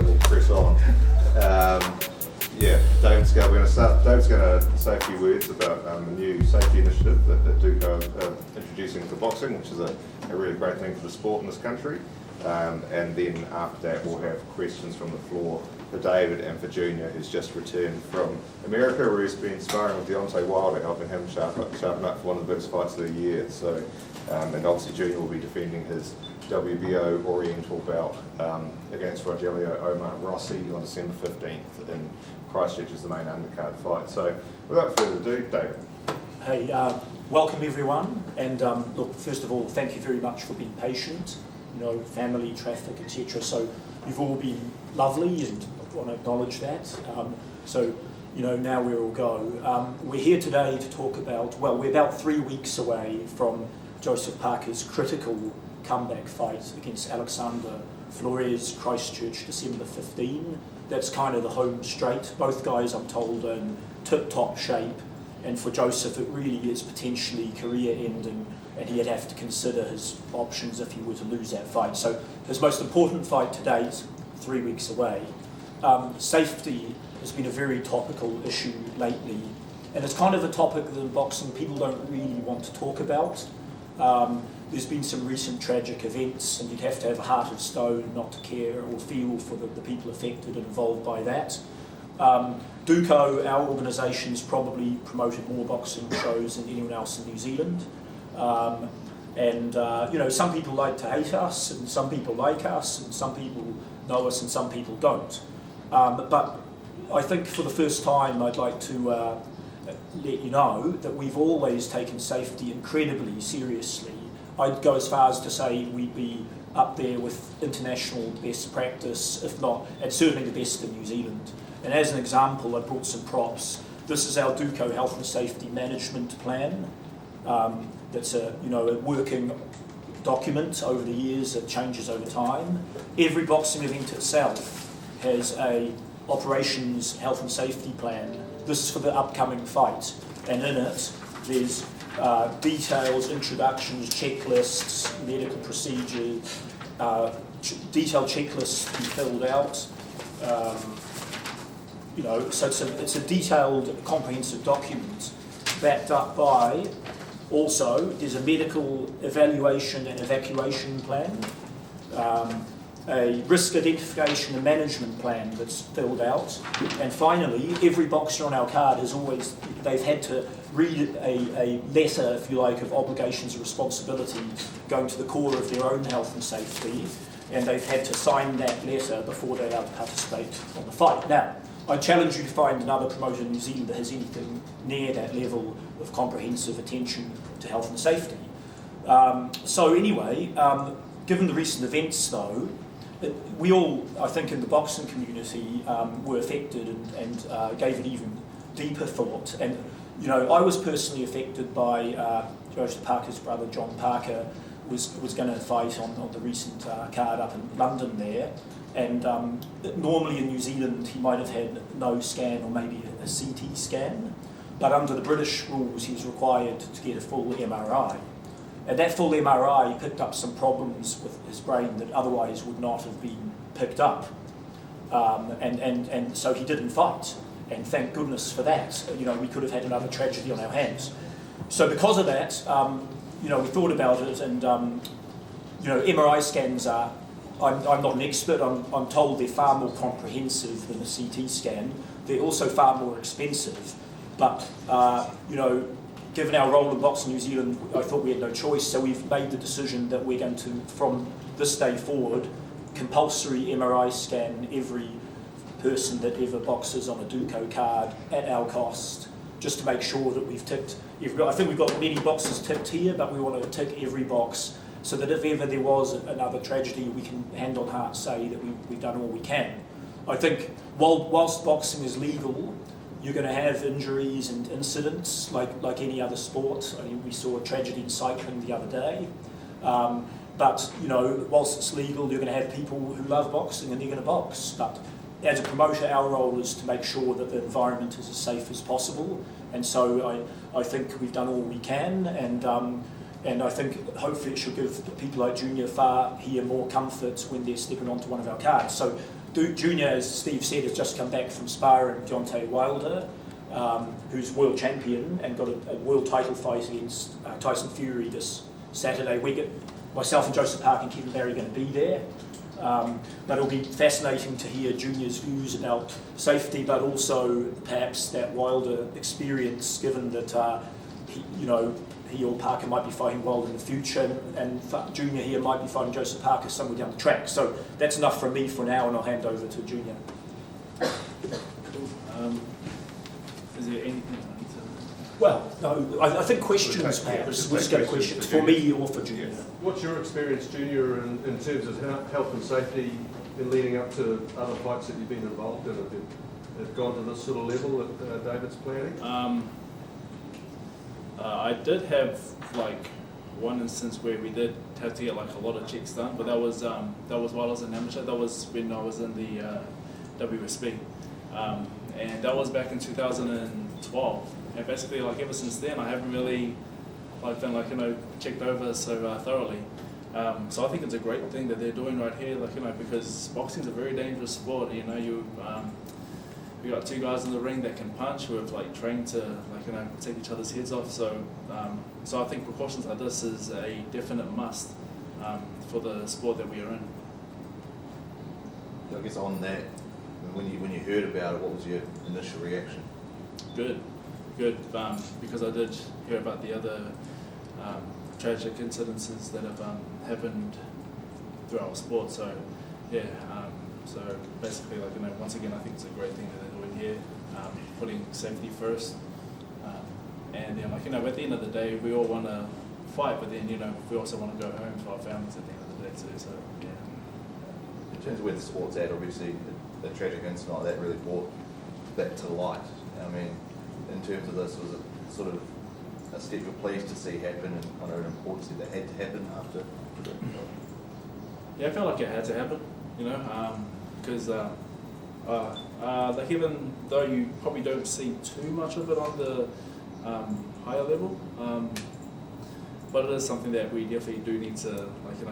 We'll press on. David's going to say a few words about a new safety initiative that Duco are introducing for boxing, which is a really great thing for the sport in this country. And then after that, we'll have questions from the floor for David and for Junior, who's just returned from America, where he's been sparring with Deontay Wilder, helping him sharpen up for one of the biggest fights of the year. So, and obviously Junior will be defending his WBO Oriental belt against Rogelio Omar Rossi on December 15th in Christchurch is the main undercard fight. So without further ado, David. Hey, welcome everyone, and look, first of all, thank you very much for being patient, family, traffic, etc. So you've all been lovely, and I want to acknowledge that. Now we're all go. We're here today to talk about, we're about 3 weeks away from Joseph Parker's critical comeback fight against Alexander Flores, Christchurch, December 15. That's kind of the home straight. Both guys, I'm told, are in tip-top shape, and for Joseph it really is potentially career-ending, and he'd have to consider his options if he were to lose that fight. So his most important fight to date, 3 weeks away. Safety has been a very topical issue lately, and it's kind of a topic that in boxing people don't really want to talk about. There's been some recent tragic events, and you'd have to have a heart of stone not to care or feel for the people affected and involved by that. Duco, our organisation's probably promoted more boxing shows than anyone else in New Zealand. Some people like to hate us, and some people like us, and some people know us, and some people don't. But I think for the first time I'd like to let you know that we've always taken safety incredibly seriously. I'd go as far as to say we'd be up there with international best practice, if not, and certainly the best in New Zealand. And as an example, I brought some props. This is our Duco Health and Safety Management Plan. That's a working document over the years. It changes over time. Every boxing event itself has a operations health and safety plan. This is for the upcoming fight, and in it there's details, introductions, checklists, medical procedures, detailed checklists to be filled out. So it's a detailed, comprehensive document backed up by, also, there's a medical evaluation and evacuation plan, a risk identification and management plan that's filled out, and finally, every boxer on our card they've had to read a letter, if you like, of obligations and responsibility going to the core of their own health and safety, and they've had to sign that letter before they're allowed to participate on the fight. Now, I challenge you to find another promoter in New Zealand that has anything near that level of comprehensive attention to health and safety. Given the recent events though, we all, I think in the boxing community, were affected and gave it even deeper thought. And I was personally affected by Joseph Parker's brother, John Parker, was going to fight on the recent card up in London there. And normally in New Zealand he might have had no scan or maybe a CT scan, but under the British rules he was required to get a full MRI. And that full MRI picked up some problems with his brain that otherwise would not have been picked up. And so he didn't fight. And thank goodness for that. We could have had another tragedy on our hands. So because of that, we thought about it, and MRI scans are, I'm not an expert, I'm told they're far more comprehensive than a CT scan. They're also far more expensive. But, given our role in Boxing New Zealand, I thought we had no choice, so we've made the decision that we're going to, from this day forward, compulsory MRI scan every person that ever boxes on a Duco card at our cost, just to make sure that we've ticked I think we've got many boxes ticked here, but we want to tick every box so that if ever there was another tragedy, we can hand on heart say that we've done all we can. I think whilst boxing is legal, you're going to have injuries and incidents like any other sport. I mean, we saw a tragedy in cycling the other day. But whilst it's legal, you're going to have people who love boxing and they're going to box. But as a promoter, our role is to make sure that the environment is as safe as possible. And so I think we've done all we can, and I think hopefully it should give people like Junior here more comfort when they're stepping onto one of our cards. So Junior, as Steve said, has just come back from sparring Deontay Wilder, who's world champion and got a world title fight against Tyson Fury this Saturday. Myself and Joseph Park and Kevin Barry are going to be there. But it'll be fascinating to hear Junior's views about safety, but also perhaps that Wilder experience, given that he or Parker might be fighting Wilder in the future, and Junior here might be fighting Joseph Parker somewhere down the track. So that's enough from me for now, and I'll hand over to Junior. Is there anything I need to... Well, no, I think questions perhaps. Let's go to questions for me or for Junior. What's your experience, Junior, in terms of health and safety in leading up to other fights that you've been involved in? Have gone to this sort of level that David's planning? I did have like one instance where we did have to get like a lot of checks done, but that was while I was an amateur. That was when I was in the WSB, and that was back in 2012. And basically, like ever since then, I haven't really like been checked over so thoroughly. So I think it's a great thing that they're doing right here, because boxing's a very dangerous sport. You got two guys in the ring that can punch, who have trained to take each other's heads off. So I think precautions like this is a definite must for the sport that we are in. I guess on that, when you heard about it, what was your initial reaction? Good, because I did hear about the other tragic incidences that have happened through our sport. So yeah, so basically, once again, I think it's a great thing that they're doing here, putting safety first. And then, at the end of the day, we all want to fight, but then, we also want to go home to our families at the end of the day too. So yeah. In terms of where the sport's at, obviously, the tragic incident like that really brought that to light. I mean, in terms of this, was it sort of a step you're pleased to see happen, and kind of an important step that had to happen after? Yeah, I felt like it had to happen, because even though you probably don't see too much of it on the higher level, but it is something that we definitely do need to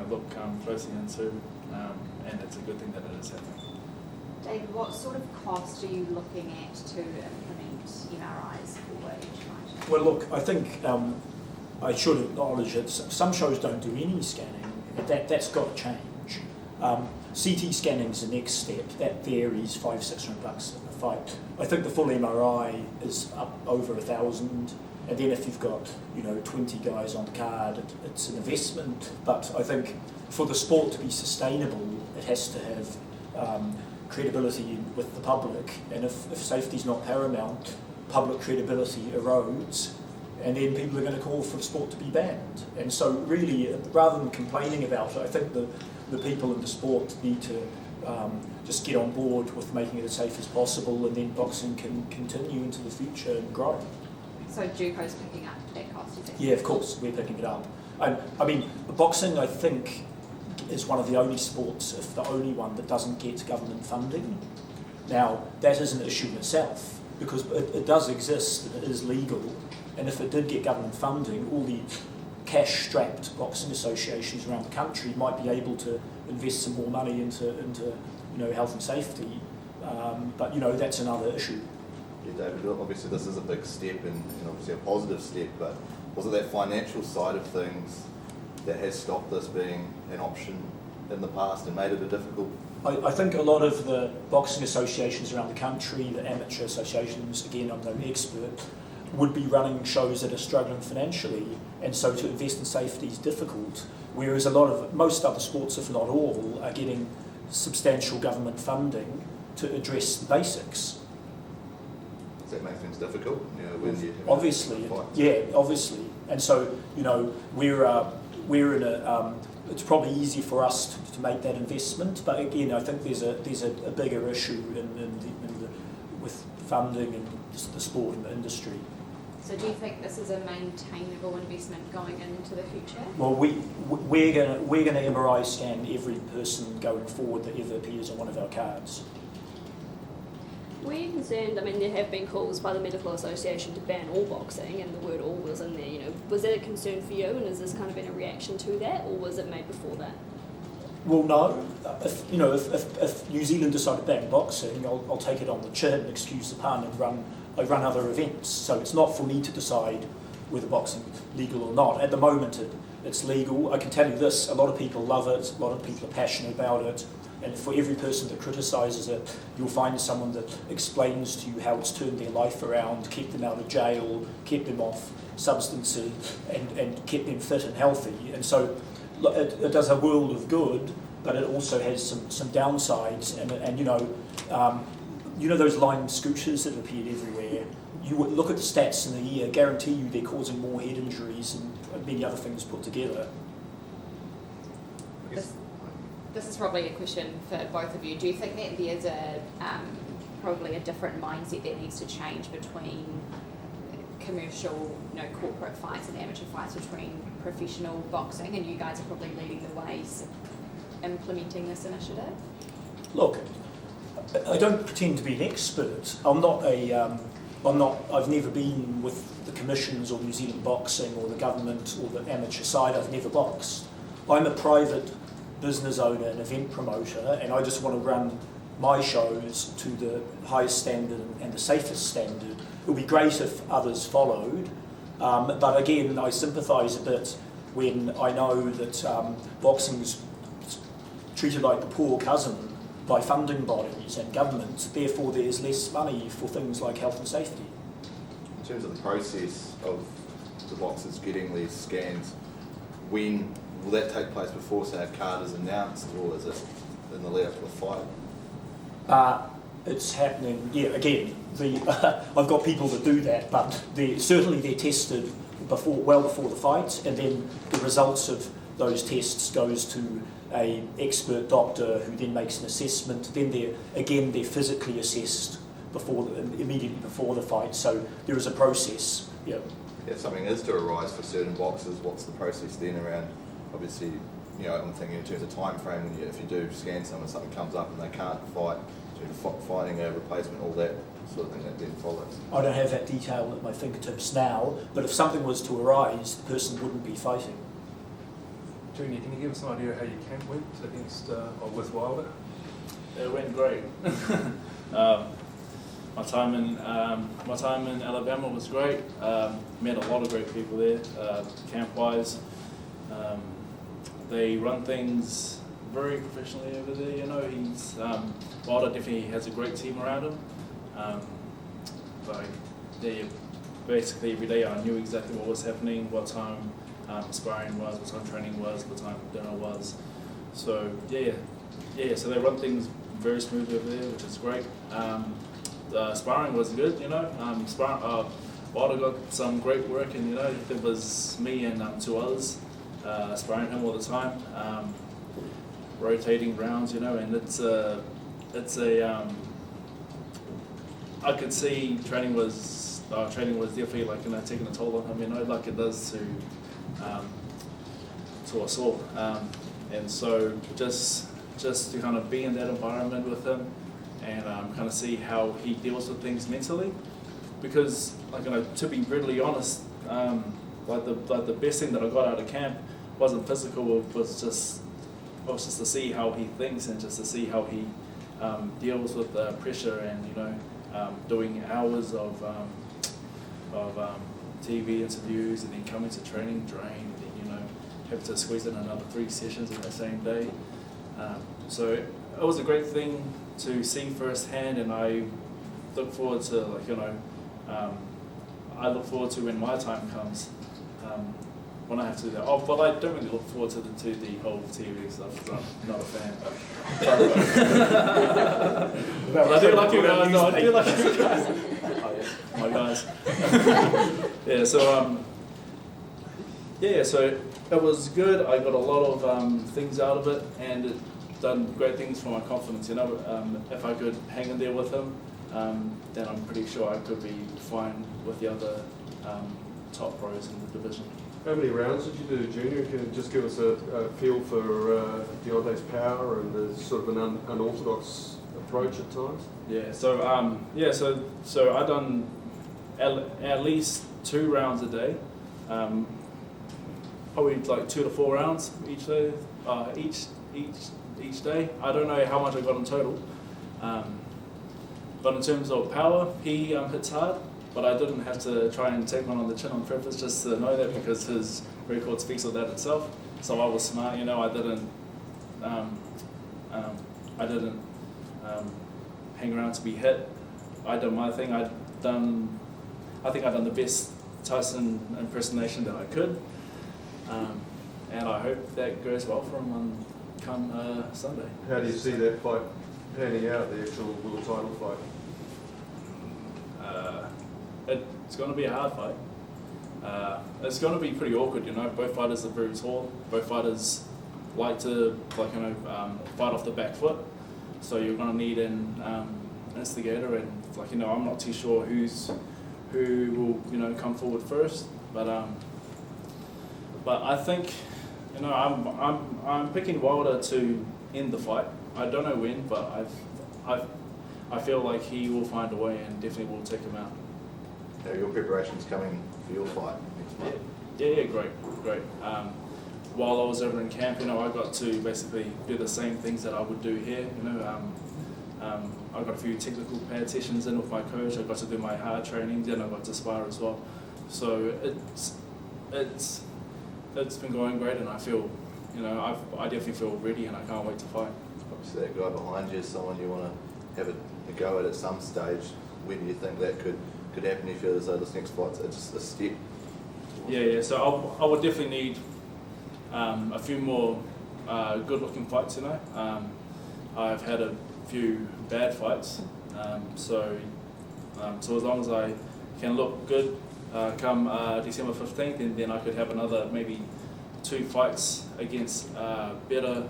look closely into, and it's a good thing that it is happening. David, what sort of cost are you looking at to implement MRIs for each fight? Well, look, I think I should acknowledge that some shows don't do any scanning. That's got to change. CT scanning is the next step. That varies $500-600 a fight. I think the full MRI is up over 1,000. And then if you've got 20 guys on the card, it's an investment. But I think for the sport to be sustainable, it has to have credibility with the public. And if safety's not paramount, public credibility erodes, and then people are going to call for the sport to be banned. And so really, rather than complaining about it, I think the people in the sport need to just get on board with making it as safe as possible, and then boxing can continue into the future and grow. So Duco's picking up that cost, is it? Yeah, of course, we're picking it up. And I mean, boxing, I think, is one of the only sports, if the only one, that doesn't get government funding. Now, that is an issue in itself, because it does exist, it is legal, and if it did get government funding, all the cash-strapped boxing associations around the country might be able to invest some more money into health and safety, but that's another issue. Yeah, David, obviously this is a big step and obviously a positive step, but was it that financial side of things that has stopped this being an option in the past and made it a difficult? I think a lot of the boxing associations around the country, the amateur associations, again, I'm no expert, would be running shows that are struggling financially, and so to invest in safety is difficult, whereas most other sports, if not all, are getting substantial government funding to address the basics. Does that make things difficult? Obviously, obviously. And so, we're in a, it's probably easy for us to make that investment, but again, I think there's a bigger issue with funding and the sport and the industry. So do you think this is a maintainable investment going into the future? Well, we're going to MRI scan every person going forward that ever appears on one of our cards. Were you concerned, there have been calls by the Medical Association to ban all boxing, and the word all was in there, was that a concern for you, and has this kind of been a reaction to that, or was it made before that? Well, no. If New Zealand decide to ban boxing, I'll take it on the chin, excuse the pun, and I run other events. So it's not for me to decide whether boxing is legal or not. At the moment, it's legal. I can tell you this: a lot of people love it. A lot of people are passionate about it. And for every person that criticises it, you'll find someone that explains to you how it's turned their life around, kept them out of jail, kept them off substances, and kept them fit and healthy. And so it does a world of good, but it also has some downsides. And those line scooters that appeared everywhere. You would look at the stats in a year, guarantee you they're causing more head injuries and many other things put together. This is probably a question for both of you. Do you think that there's probably a different mindset that needs to change between commercial, corporate fights and amateur fights, between professional boxing, and you guys are probably leading the ways implementing this initiative? Look, I don't pretend to be an expert. I've never been with the commissions or New Zealand Boxing or the government or the amateur side. I've never boxed. I'm a private business owner and event promoter, and I just want to run my shows to the highest standard and the safest standard. It would be great if others followed, but again, I sympathise a bit when I know that boxing's treated like the poor cousin by funding bodies and governments, therefore there's less money for things like health and safety. In terms of the process of the boxers getting these scans, when will that take place before, say, a card is announced, or is it in the lead up to the fight? It's happening, again, I've got people that do that, but they're tested well before the fight, and then the results of those tests goes to an expert doctor who then makes an assessment. Then they're physically assessed immediately before the fight. So there is a process. Yeah. If something is to arise for certain boxers, what's the process then around? Obviously, I'm thinking in terms of time frame. If you do scan someone, something comes up and they can't fight, finding a replacement, all that sort of thing that then follows. I don't have that detail at my fingertips now, but if something was to arise, the person wouldn't be fighting. Junior, can you give us an idea of how your camp went against with Wilder? It went great. My time in Alabama was great. Met a lot of great people there, camp-wise. They run things very professionally over there. Wilder definitely has a great team around him. Basically every day I knew exactly what was happening, what time sparring was, what time training was, what time dinner was. So so they run things very smooth over there, which is great. The sparring was good, Wilder got some great work, and it was me and two others sparring him all the time, rotating rounds, and I could see training was definitely taking a toll on him, like it does to us all, and so just to kind of be in that environment with him and kind of see how he deals with things mentally, because to be brutally honest, the best thing that I got out of camp wasn't physical, was just to see how he thinks and just to see how he deals with the pressure and doing hours of TV interviews and then coming to training drained, and then have to squeeze in another 3 sessions in the same day. So it was a great thing to see firsthand, and I look forward to I look forward to when my time comes, when I have to do that. But I don't really look forward to the whole TV stuff, because I'm not a fan. But I do like you guys. No, I do like you guys. Oh, yeah, my guys. So it was good. I got a lot of things out of it, and it done great things for my confidence. If I could hang in there with him, then I'm pretty sure I could be fine with the other top pros in the division. How many rounds did you do, Junior? Can you just give us a feel for Deontay's power and the sort of an unorthodox approach at times? So I done at least 2 rounds a day, probably 2 to 4 rounds each day, each day. I don't know how much I got in total, but in terms of power, he hits hard. But I didn't have to try and take one on the chin on purpose just to know that, because his record speaks of that itself. So I was smart, you know. I didn't hang around to be hit. I did my thing. I think I've done the best Tyson impersonation that I could, and I hope that goes well for him come Sunday. How do you see that fight panning out, the actual world title fight? It's going to be a hard fight. It's going to be pretty awkward, you know. Both fighters are very tall. Both fighters like to, fight off the back foot. So you're going to need an instigator, and I'm not too sure who will come forward first. But I think I'm picking Wilder to end the fight. I don't know when, but I feel like he will find a way and definitely will take him out. Now your preparation's coming for your fight next month. Yeah, great. While I was over in camp, I got to basically do the same things that I would do here. I got a few technical pad sessions in with my coach. I got to do my hard training, then I got to spar as well. So it's been going great, and I feel, I definitely feel ready, and I can't wait to fight. Obviously, that guy behind you is someone you want to have a go at some stage. When do you think that could happen? You feel as though this next fight's just a step? Yeah. So I would definitely need a few more good-looking fights. I've had a few bad fights, so as long as I can look good come December 15th, and then I could have another maybe 2 fights against better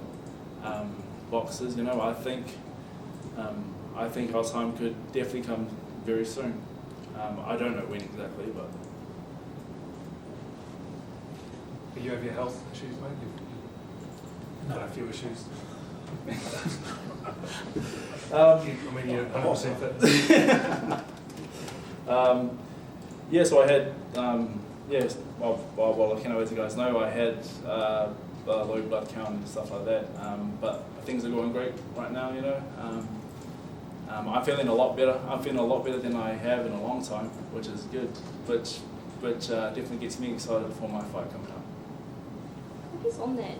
boxers. I think our time could definitely come very soon. I don't know when exactly, but. You have your health issues, mate? You've had a few issues. You're 100% fit. So I had, well, I can't let you guys know, I had low blood count and stuff like that, but things are going great right now, I'm feeling a lot better. I'm feeling a lot better than I have in a long time, which is good, which definitely gets me excited for my fight coming up. I guess on that,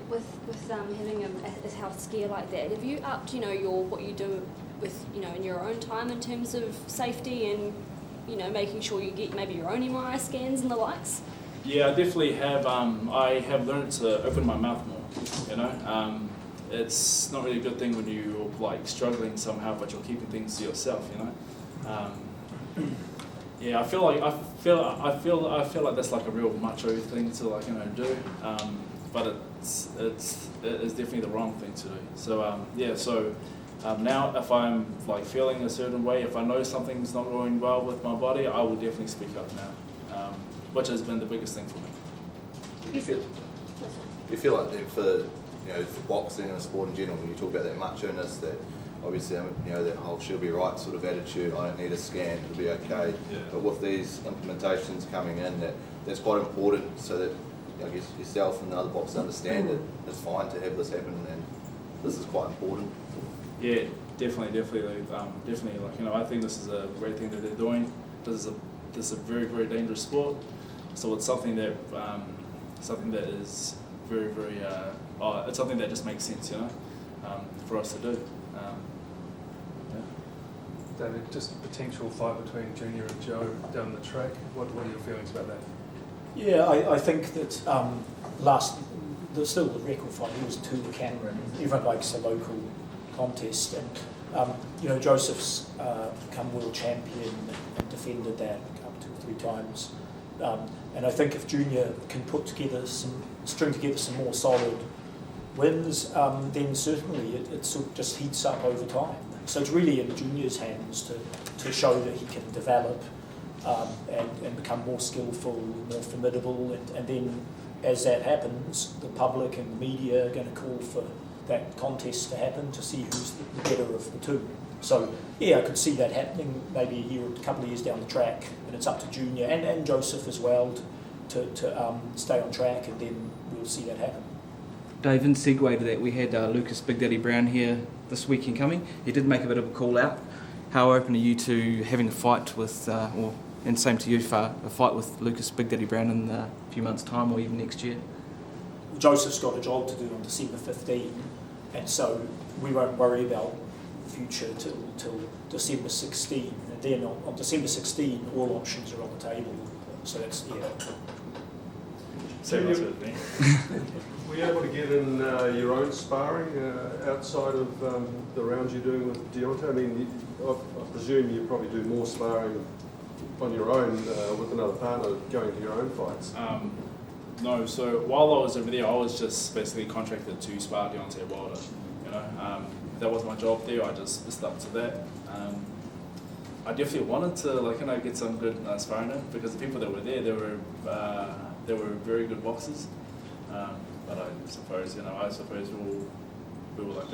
with having a health scare like that, have you upped, what you do with, in your own time in terms of safety and, making sure you get maybe your own MRI scans and the likes? Yeah, I definitely have. I have learned to open my mouth more. It's not really a good thing when you're struggling somehow, but you're keeping things to yourself. Yeah, I feel like that's like a real macho thing to do. But it is definitely the wrong thing to do. So now if I'm feeling a certain way, if I know something's not going well with my body, I will definitely speak up now, which has been the biggest thing for me. Do you feel like that for boxing and sport in general, when you talk about that macho-ness, that obviously that whole she'll be right sort of attitude, I don't need a scan, it'll be okay. Yeah. But with these implementations coming in, that's quite important, so that I guess yourself and the other boxers understand that it's fine to have this happen, and this is quite important. Yeah, definitely. I think this is a great thing that they're doing. This is a very, very dangerous sport. So it's something that is very, very. It's something that just makes sense, for us to do. David, just potential fight between Junior and Joe down the track. What are your feelings about that? Yeah, I think that still the record fight, he was 2 the camera, and everyone likes a local contest, and Joseph's become world champion and defended that up 2 or 3 times, and I think if Junior can string together some more solid wins, then certainly it sort of just heats up over time. So it's really in Junior's hands to show that he can develop and become more skillful, more formidable, and then as that happens, the public and the media are going to call for that contest to happen to see who's the better of the 2. So yeah, I could see that happening maybe a couple of years down the track, and it's up to Junior and Joseph as well to stay on track, and then we'll see that happen. Dave, in segue to that, we had Lucas Big Daddy Brown here this weekend coming. He did make a bit of a call out. How open are you to having a fight with, and same to you, Far, a fight with Lucas Big Daddy Brown in a few months' time or even next year? Joseph's got a job to do on December 15, and so we won't worry about future till December 16. And then on December 16, all options are on the table. So that's, yeah. Same as with me. Were you able to get in your own sparring outside of the rounds you're doing with Deontay? I mean, I presume you probably do more sparring on your own with another partner going to your own fights. No, so while I was over there, I was just basically contracted to spar Deontay Wilder. You know, that was my job there. I just stuck to that. I definitely wanted to, get some good sparring in, because the people that were there, they were very good boxers. But I suppose we will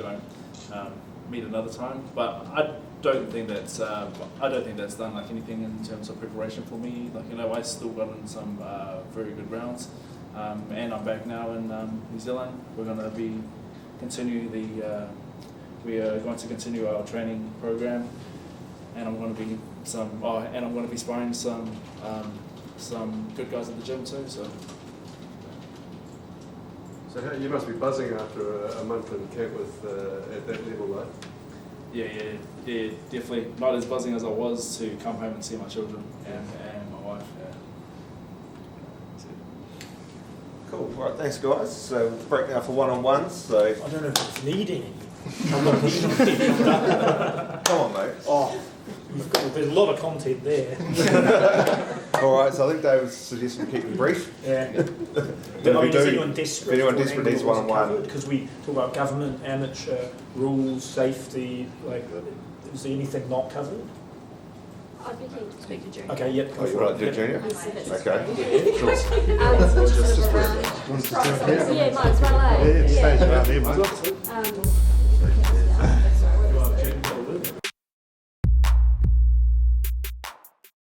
meet another time. But I don't think that's done anything in terms of preparation for me. I still got in some very good rounds, and I'm back now in New Zealand. We are going to continue our training program, and I'm going to be sparring some good guys at the gym too. So you must be buzzing after a month in camp at that level, though. Yeah, definitely. Not as buzzing as I was to come home and see my children and my wife. Yeah. Cool. Right, thanks guys. So we'll break now for one-on-ones. So I don't know if it's needing. I'm not keen on keeping that. come on, mate. Oh, there's a lot of content there. All right. So I think David's suggesting keep them brief. Yeah. If Is anyone desperate? anyone desperate needs one-on-one. Because we talk about government, amateur, rules, safety. Is there anything not covered? I'd be keen to speak to Junior. Okay. Yep. Oh, you want to do Junior? Okay. Yeah, might as well, eh? Yeah, it stays around there, mate.